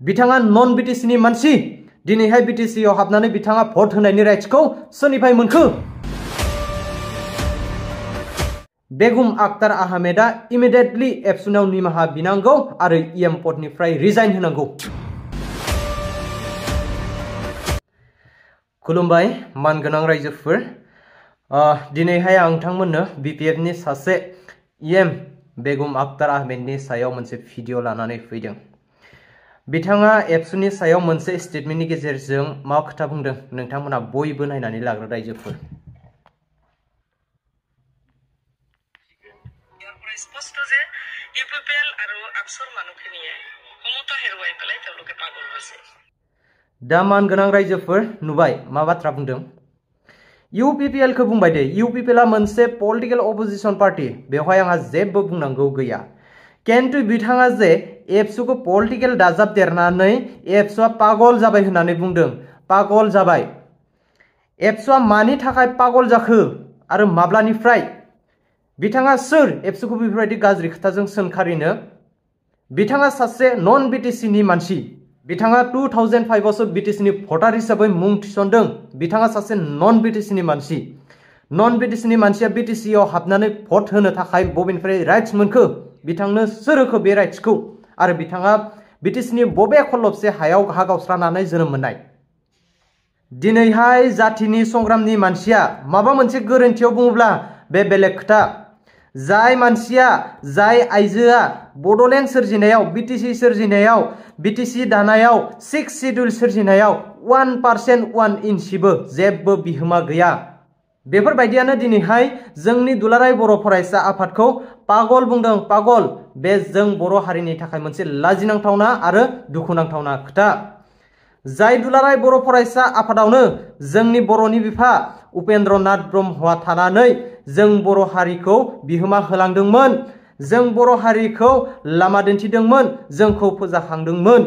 बिथाङा नन बीटीसी नि मानसि दिनैहाय बीटीसी आव हाबनानै बिथाङा भट होनायनि राइट्सखौ सोरनिफ्राय मोनखो बेगम आख्तार आहमेदा इमिडिएटली एबसुनाव निमाहा बिनांगौ आरो इएम पदनिफ्राय रिजाइन होनांगौ। खुलुमबाय मानगोनां रायजोफोर दिनैहाय आं नोंथांमोननो बीपीएफ नि सासे इएम बेगम आख्तार आहमेदनि सायाव मोनसे भिडिअ लानानै फैदों। बिथाङा एबसुनि सायाव मोनसे स्टेटमेन्टनि गेजेरजों मा खोथा बुंदों नोंथांमोना बयबो नायनानै लाग्रो रायजोफोर। স্পষ্ট যে ইউপিপিএল আৰু আপছৰ মানুহখিনিয়ে ক্ষমতা হেৰুৱাই পেলাই তেওঁলোকে পাগল হৈছে। दा मानगोनां रायजोफोर नुबाय मा बाथ्रा बुंदों इउपिपिएल खौ बुंबाय दे इउपिपिएल आ मोनसे पलिटिकल अपोजिशन पार्टी बेवहाय आंहा जेबो बुंनांगौ गैया किन्तु बिथाङा जे एबसुखौ पलिटिकल दाजाबदेरनानै एबसुआ पागल जाबाय होननानै बुंदों पागल जाबाय एबसुआ मानि थाखाय पागल जाखो आरो माब्लानिफ्राय बिथाङा सोर एबसुखौ बेफोरबायदि गाज्रि खोथाजों सोंखारिनो बिथाङा सासे नन बीटीसी नि मानसि बिथाङा 2005 आवसो बीटीसी नि भटार हिसाबै मुं थिसनदों बिथाङा सासे नन बीटीसी नि मानसि नन बीटीसी नि मानसिया बीटीसी आव हाबनानै भट होनो थाखाय बबेनिफ्राय राइट्स मोनखो बिथांनो सोर होखो बे राइट्सखौ आरो बिथाङा बीटीसी नि बबे खलबसे हायाव हा गावस्रानानै जोनोम मोननाय दिनैहाय जातिनि संग्रामनि मानसिया माबा मोनसे गोरोन्थियाव बुङोब्ला बे बेलेग खोथा जाय मानसिया जाय आइजोआ बडलेण्ड सोरजिनायाव बीटीसी सोरजिनायाव बीटीसी दानायाव 6 शेड्यूल सोरजिनायाव 1% 1 इन्चिबो जेबो बिहोमा गैया बेफोरबायदियानो दिनैहाय जोंनि दुलाराय बर' फरायसा आफादखौ पागल बुंदों पागल बे जों बर' हारिनि थाखाय मोनसे लाजिनांथावना आरो दुखुनांथावना खोथा जाय दुलाराय बर' फरायसा आफादावनो जोंनि बर'नि बिफा उपेन्द्र नाथ ब्रह्मआ थानानै जों बर' हारिखौ बिहोमा होलांदोंमोन जों बर' हारिखौ लामा दिन्थिदोंमोन जोंखौ फोजाखांदोंमोन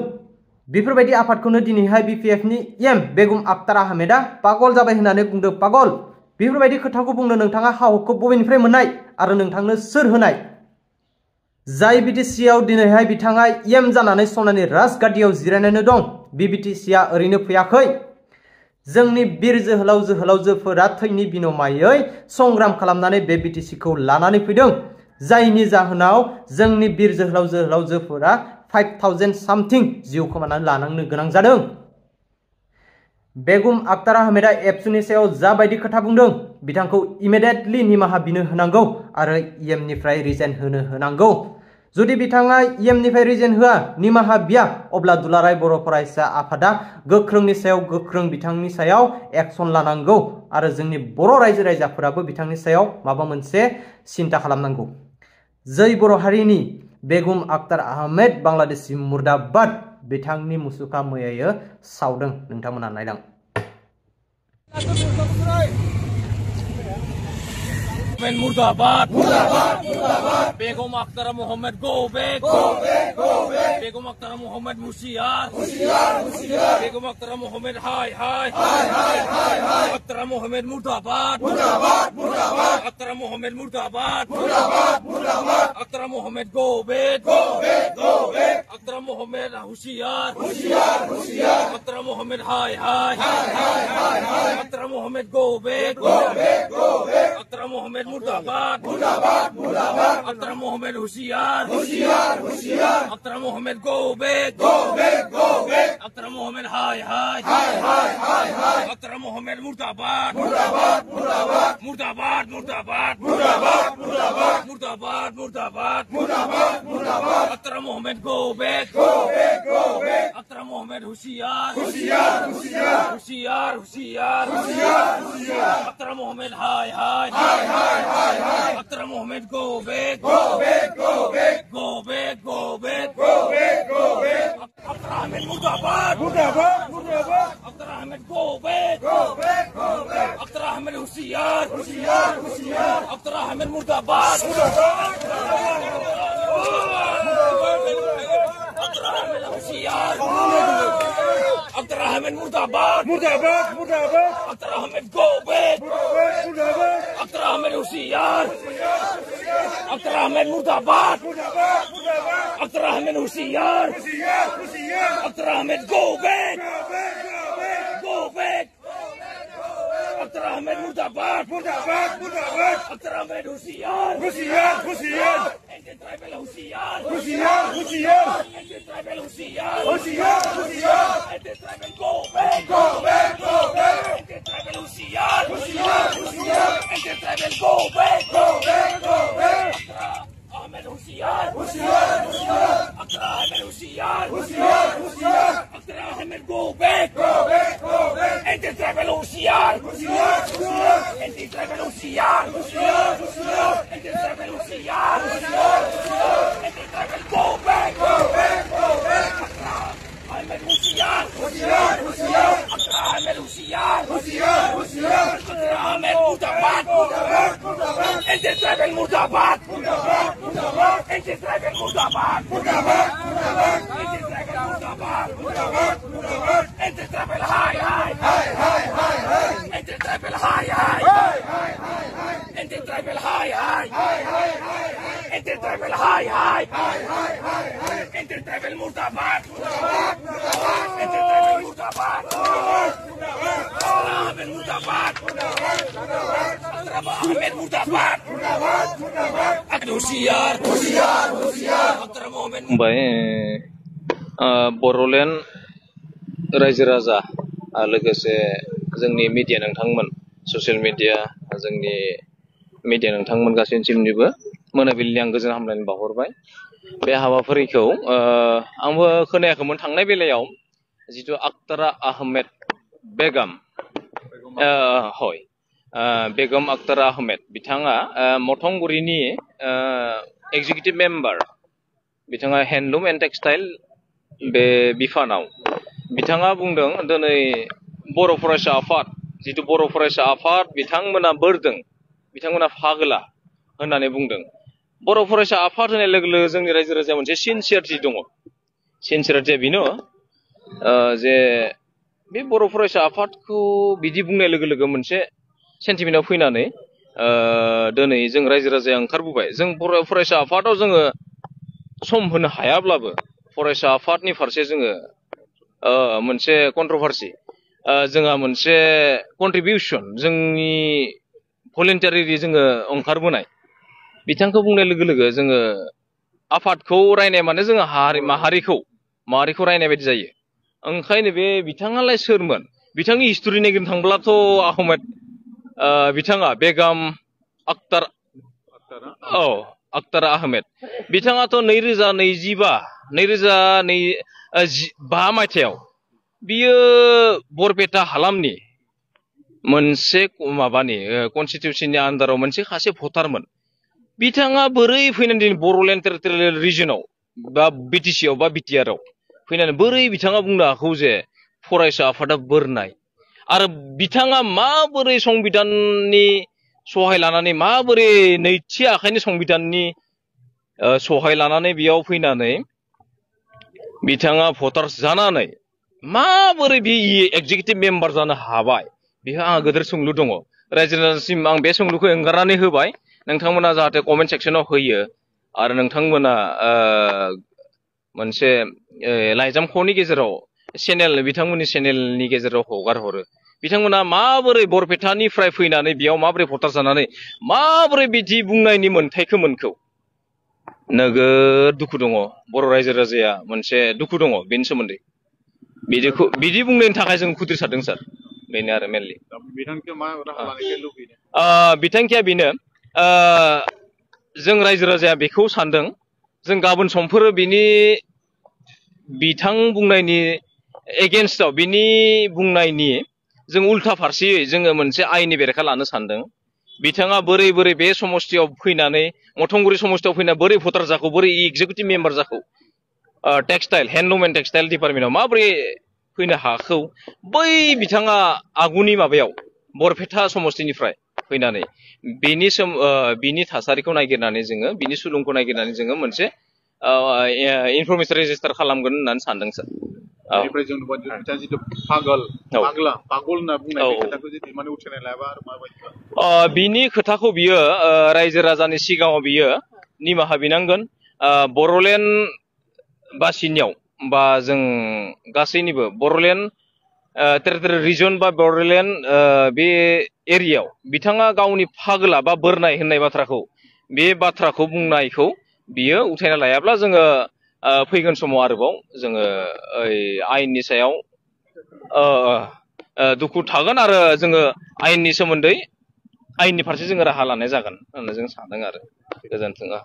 बेफोरबायदि आफादखौनो दिनैहाय बीपीएफ नि इएम बेगम आख्तार आहमेदा पागल जाबाय होननानै बुंदों पागल बेफोरबायदि खोथाखौ बुंनो नोंथाङा हाहुखौ बबेनिफ्राय मोननाय आरो नोंथांनो सोर होनाय जाय बीटीसी आव दिनैहाय बिथाङा इएम जानानै सनानि राजगादियाव जिरायनानै दं बे बीटीसी आ ओरैनो फैयाखै जोंनि बिर जोहोलाव जोहोलावजोफोरा थैनि बिनमायै संग्राम खालामनानै बे बीटीसी खौ लानानै फैदों जायनि जाहोनाव जोंनि बिर जोहोलाव जोहोलावजोफोरा 5000 सामथिं जिउ खोमानानै लानांनो गोनां जादों बेगम आख्तार आहमेदा एबसुनि सायाव जाबायदि खोथा बुंदों बिथांखौ इमिडिएटली निमाहा बिनो होनांगौ आरो इएम निफ्राय रिजाइन होनो होनांगौ जुदि बिथाङा इएम निफ्राय रिजाइन होआ निमाहा बिया अब्ला दुलाराय बर' फरायसा आफादा गोख्रोंनि सायाव गोख्रों बिथांनि सायाव एक्सन लानांगौ आरो जोंनि बर' रायजो राजाफोराबो बिथांनि सायाव माबा मोनसे सिन्ता खालामनांगौ जै बर' हारिनि बेगम आख्तार आहमेद बांलादेशी मुर्दाबाद बिथांनि मुसुखा मैयायो सावदों नोंथांमोना नायलां मुर्दाबाद मुर्दाबाद मुर्दाबाद बेगम आख्तार मोहम्मद गो बैक बेगम आख्तार मोहम्मद मुशियार मुशियार मुशियार बेगम आख्तार मोहम्मद हाय हाय हाय हाय आख्तार मोहम्मद मुर्दाबाद मुर्दाबाद मुर्दाबाद आख्तार मोहम्मद मुर्दाबाद मुर्दाबाद मुर्दाबाद आख्तार मोहम्मद गो बैक आख्तार मोहम्मद होशियार होशियार होशियार आख्तार मोहम्मद हाय हाय हाय आख्तार मोहम्मद गो बैक आख्तार मोहम्मद मुर्दाबाद मुर्दाबाद मुर्दाबाद आख्तार मोहम्मद होशियार होशियार होशियार आख्तार मोहम्मद गो बैक आख्तार मोहम्मद हाय हाय हाय आख्तार मोहम्मद मुर्दाबाद मुर्दाबाद मुर्दाबाद मुर्दाबाद मुर्दाबाद मुर्दाबाद मुर्दाबाद मुर्दाबाद मुर्दाबाद मुर्दाबाद मुर्दाबाद आख्तार मोहम्मद गो बैक आख्तार मोहम्मद होशियार होशियार होशियार होशियार होशियार होशियार आख्तार मोहम्मद हाय हाय आख्तार मोहम्मद गो बैक आख्तार अहमद मुर्दाबाद मुर्दाबाद मुर्दाबाद आख्तार अहमद गो बैक आख्तार अहमद होशियार होशियार होशियार आख्तार अहमद मुर्दाबाद आख्तार अहमद होशियार आख्तार अहमद मुर्दाबाद मुर्दाबाद मुर्दाबाद आख्तार अहमद गो बैक आख्तार अहमद होशियार आख्तार अहमद मुर्दाबाद आख्तार अहमद होशियार Akhtar Ahmed, go back! Go back! Akhtar Ahmed, murdabad! Akhtar Ahmed, Husiyar! Anti-tribal Husiyar! Anti-tribal Husiyar! Anti-tribal, go back! Anti-tribal Husiyar! Anti-tribal, go back! Ahmed Husiyar! Akhtar Ahmed Husiyar! Akhtar Ahmed, go back! Anti-tribal Husiyar! Anti-tribal Husiyar! Anti-tribal Husiyar! Anti-tribal, go back! Akhtar Ahmed Husiyar! Akhtar Ahmed Husiyar! Akhtar Ahmed, murdabad! Anti-tribal, murdabad! Anti-tribal, murdabad! Anti-tribal, murdabad! Anti-tribal, high! Anti-tribal, high! Anti-tribal, high! Anti-tribal, high! Anti-tribal, murdabad! Anti-tribal, murdabad! Ahmed murdabad! Ahmed murdabad! Ahmed Husiyar! Akhtar Ahmed. Bodoland रायजो राजा लोगोसे जोंनि media नोंथांमोन social media जोंनि media नोंथांमोन गासैनिसिमनिबो मोनाबिलिनि आं गोजोन हामलायनाय बावहरबाय। बे हाबाफारिखौ आंबो खोनायाखैमोन थांनाय बेलायाव जितु आख्तारा आहमेद बेगम बेगम आख्तारा आहमेद बिथाङा मथंगुरिनि एग्जिकिउटिभ मेम्बार बिथाङा हेन्डलुम एन्ड टेक्सटाइल बे बिफानाव बिथाङा बुंदों दिनै बर' फरायसा आफाद जितु बर' फरायसा आफाद बिथांमोना बोरदों बिथांमोना फागोला होननानै बुंदों। बर' फरायसा आफाद होनाय लोगो लोगो जोंनि रायजो राजाया मोनसे सिनसियारिटि दङ। सिनसियारिटिया बेनो जे बे बर' फरायसा आफादखौ बिदि बुंनाय लोगो लोगो मोनसे सेन्टिमेन्टआव फैनानै दिनै जों रायजो राजाया ओंखारबोबाय। जों बर' फरायसा आफादाव जोङो सम होनो हायाब्लाबो फरायसा आफादनि फारसे जोङो मोनसे कन्ट्रभार्सि जोंहा मोनसे कन्ट्रिबिउसन जोंनि भलेन्टारिलि जोङो ओंखारबोनाय बिथांखौ बुंनाय लोगो लोगो जोङो आफादखौ रायनाय माने जोङो माहारिखौ रायनाय बायदि जायो। ओंखायनो बे बिथाङालाय सोरमोन बिथांनि हिस्टरि नायगिरनो थांब्लाथ' आहमेद बिथाङा बेगम आख्तारा आहमेद बिथाङाथ' 2025 मायथाइयाव बियो बरपेटा हालामनि मोनसे माबानि कनस्टिटिउसननि आन्दाराव मोनसे सासे भटारमोन। बिथाङा बोरै फैनानै दिनै बर'लेण्ड टेरिटरियेल रिजनाव बा बिटिसिआव बा बिटिआरआव फैनानै बोरै बिथाङा बुंनो हागौ जे फरायसा आफादा बोरनाय आरो बिथाङा माबोरै संबिधाननि सहाय लानानै माबोरै नैथि आखाइनि संबिधाननि सहाय लानानै बेयाव फैनानै बिथाङा भटार्स जानानै माबोरै बे एक्जिकिउटिभ मेम्बार जानो हाबाय बेहा आंहा गोदोर सोंलु दङ। रायजो राजासिम आं बे सोंलुखौ एंगारनानै होबाय। नोंथांमोना जाहाथे कमेन्ट सेक्सनाव होयो आरो नोंथांमोना मोनसे लाइजामख'नि गेजेराव बिथांमोननि चेनेलनि गेजेराव हगार हरो बिथांमोना माबोरै बरपेटानिफ्राय फैनानै बेयाव माबोरै भटार जानानै माबोरै बिदि बुंनायनि मोन्थायखौ मोनखौ नोगोद दुखु दङ। बर' रायजो राजाया मोनसे दुखु दङ बेनि सोमोन्दै बिदि बुंनायनि थाखाय जों खुद्रि सारदों सार बेनो आरो मेनलि बिथांखिया बेनो जों रायजो राजाया बेखौ सानदों जों गाबोन समफोर बिथां बुंनायनि एगेन्स्टआव बिनि बुंनायनि जों उल्था फारसेयै जोङो मोनसे आयेननि बेरेखा लानो सानदों। बिथाङा बोरै बे समस्थियाव फैनानै मथंगुरि समस्थियाव फैनानै बोरै भटार जाखौ बोरै एक्जिकिउटिभ मेम्बार जाखौ टेक्सटाइल हेन्डलुम एन्ड टेक्सटाइल डिपार्टमेन्टआव माबोरै फैनो हाखौ बै बिथाङा आगुनि माबायाव बरपेटा समस्थिनिफ्राय फैनानै बिनि थासारिखौ नायगिरनानै जोङो बिनि सुलुंखौ नायगिरनानै जोङो मोनसे इनफरमेसन रेजिस्टार खालामगोन होननानै सानदों सार। बिनि खोथाखौ बियो रायजो राजानि सिगाङाव बियो निमाहा बिनांगोन। बर'लेण्ड बासिनियाव बा जों गासैनिबो बड'लेण्ड टेरिटरि रिजन बा बड'लेण्ड बे एरियायाव बिथाङा गावनि फागोला बा बोरनाय होननाय बाथ्राखौ बे बाथ्राखौ बुंनायखौ बियो उथायना लायाब्ला जोङो फैगोन समाव आरोबाव जोङो आयेननि सायाव दुखु थागोन आरो जोङो आयेननि सोमोन्दै आयेननि फारसे जोङो राहा लानाय जागोन होनना जों सानदों आरो गोजोन्थों।